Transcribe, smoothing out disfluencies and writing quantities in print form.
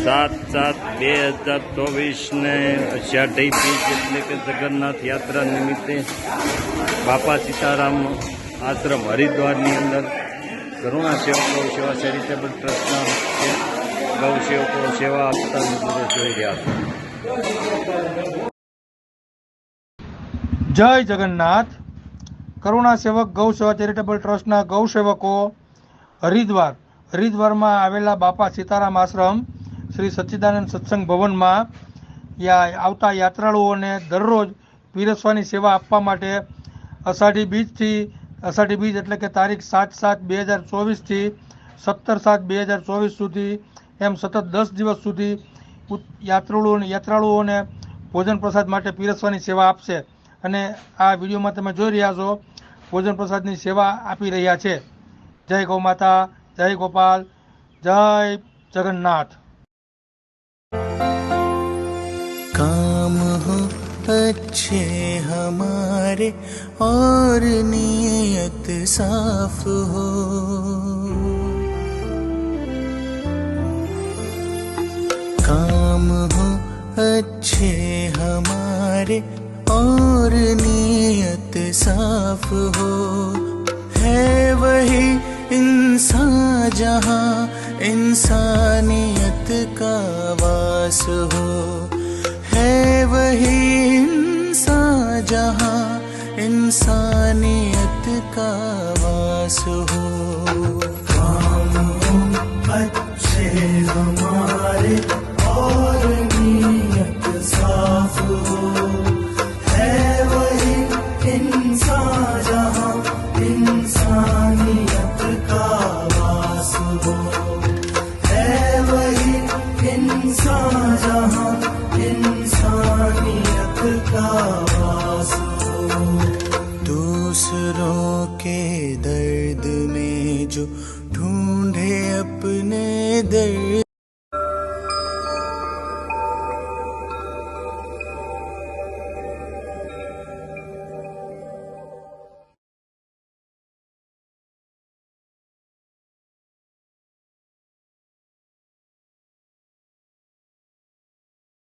7/7/2024 ને અષાઢી બીજ એટલે કે જગન્નાથ યાત્રા નિમિત્તે બાપા સીતારામ આશ્રમ હરિદ્વારની અંદર કરુણા સેવક ગૌ સેવા ચેરિટેબલ ટ્રસ્ટના ગૌ સેવકો સેવા આપતા નજરે જોઈ રહ્યા છે। જય જગન્નાથ। કરુણા સેવક ગૌ સેવા ચેરિટેબલ ટ્રસ્ટના ગૌ સેવકો હરિદ્વારમાં આવેલા બાપા સીતારામ આશ્રમ શ્રી સચ્ચિદાનંદ સત્સંગ ભવનમાં આવતા યાત્રાળુઓને દરરોજ પીરસવાની સેવા આપવા માટે અષાઢી બીજ એટલે કે તારીખ 7/7/2024 17/7/2024 સુધી એમ સતત 10 દિવસ સુધી યાત્રાળુઓને ભોજન પ્રસાદ માટે પીરસવાની સેવા આપશે અને આ વિડીયોમાં તમે જોઈ રહ્યા છો ભોજન પ્રસાદની સેવા આપી રહ્યા છે। જય ગૌ માતા, જય ગોપાલ, જય जगन्नाथ। काम हो अच्छे हमारे और नीयत साफ हो, काम हो अच्छे हमारे और नीयत साफ हो, है वही इंसान जहाँ इंसानियत का वास हो, है वही इंसान जहाँ इंसानियत का वास हो। काम अच्छे हमारे और नीयत साफ हो, है वही इंसान जहाँ इंसानियत का वास हो, है वही इंसान जहाँ इंसानियत का वास हो। दूसरों के दर्द में जो